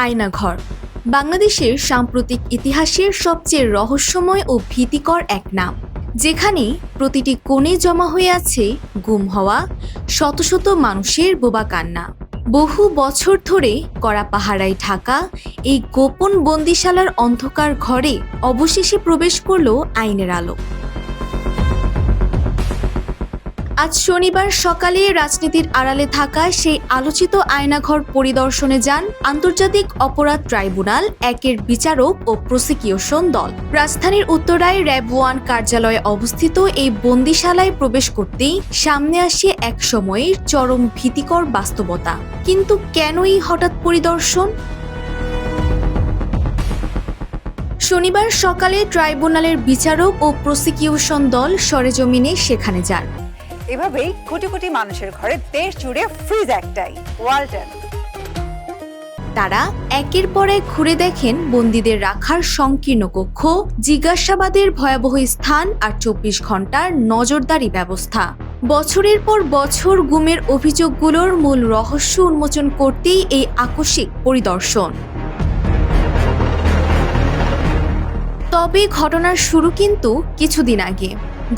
আয়নাঘর বাংলাদেশের সাম্প্রতিক ইতিহাসের সবচেয়ে রহস্যময় ও ভীতিকর এক নাম, যেখানে প্রতিটি কোণে জমা হয়ে আছে গুম হওয়া শত শত মানুষের বোবা কান্না। বহু বছর ধরে কড়া পাহারায় ঢাকা এই গোপন বন্দিশালার অন্ধকার ঘরে অবশেষে প্রবেশ করল আইনের আলো। আজ শনিবার সকালে রাজনীতির আড়ালে থাকা সেই আলোচিত আয়নাঘর পরিদর্শনে যান আন্তর্জাতিক অপরাধ ট্রাইব্যুনাল একের বিচারক ও প্রসিকিউশন দল। রাজধানীর উত্তরায় র্যাব-1 কার্যালয়ে অবস্থিত এই বন্দিশালায় প্রবেশ করতেই সামনে আসে এক সময়ের চরম ভীতিকর বাস্তবতা। কিন্তু কেনই হঠাৎ পরিদর্শন? শনিবার সকালে ট্রাইব্যুনালের বিচারক ও প্রসিকিউশন দল সরেজমিনে সেখানে যান। এভাবেই কোটি কোটি মানুষের ঘরে দেশ জুড়ে ফ্রিজ একটাই, ওয়ালটন। তারা একের পর এক ঘুরে দেখেন বন্দীদের রাখার সংকীর্ণ কক্ষ, জিজ্ঞাসাবাদের ভয়াবহ স্থান আর 24 ঘন্টার নজরদারি ব্যবস্থা। বছরের পর বছর গুমের অভিযোগগুলোর মূল রহস্য উন্মোচন করতেই এই আকস্মিক পরিদর্শন। তবে ঘটনার শুরু কিন্তু কিছুদিন আগে।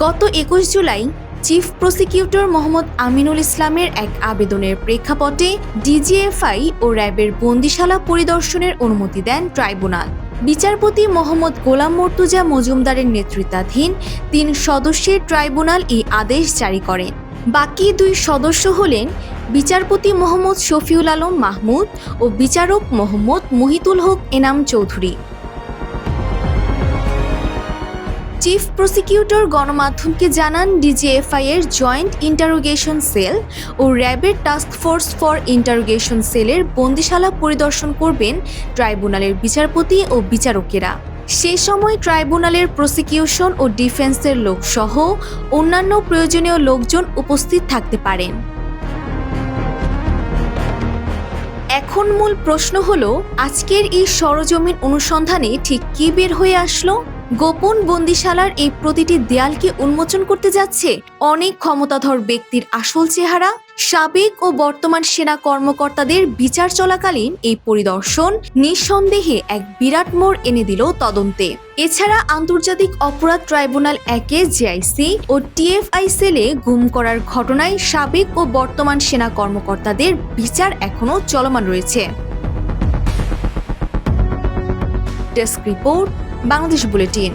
গত 21 জুলাই চিফ প্রসিকিউটর মোহাম্মদ আমিনুল ইসলামের এক আবেদনের প্রেক্ষাপটে ডিজিএফআই ও র্যাবের বন্দিশালা পরিদর্শনের অনুমতি দেন ট্রাইব্যুনাল। বিচারপতি মোহাম্মদ গোলাম মর্তুজা মজুমদারের নেতৃত্বাধীন 3 সদস্যের ট্রাইব্যুনাল এই আদেশ জারি করেন। বাকি 2 সদস্য হলেন বিচারপতি মোহাম্মদ শফিউল আলম মাহমুদ ও বিচারক মোহাম্মদ মুহিতুল হক এনাম চৌধুরী। চিফ প্রসিকিউটর গণমাধ্যমকে জানান, ডিজিএফআই এর জয়েন্ট ইন্টারোগেশন সেল ও র্যাবের টাস্ক ফোর্স ফর ইন্টারোগেশন সেলের বন্দিশালা পরিদর্শন করবেন ট্রাইব্যুনালের বিচারপতি ও বিচারকেরা। সে সময় ট্রাইব্যুনালের প্রসিকিউশন ও ডিফেন্সের লোকসহ অন্যান্য প্রয়োজনীয় লোকজন উপস্থিত থাকতে পারেন। এখন মূল প্রশ্ন হলো, আজকের এই সরজমিন অনুসন্ধানে ঠিক কি বের হয়ে আসলো? গোপন বন্দিশালার এই প্রতিটি দেয়ালকে উন্মোচন করতে যাচ্ছে অনেক ক্ষমতাধর ব্যক্তির আসল চেহারা। সাবেক ও বর্তমান সেনা কর্মকর্তাদের বিচার চলাকালীন এই পরিদর্শন নিঃসন্দেহে এক বিরাট মোড় এনে দিল তদন্তে। এছাড়া আন্তর্জাতিক অপরাধ ট্রাইব্যুনাল একে জেআইসি ও টিএফআই সেলে গুম করার ঘটনায় সাবেক ও বর্তমান সেনা কর্মকর্তাদের বিচার এখনো চলমান রয়েছে। Desk report, Bangladesh bulletin.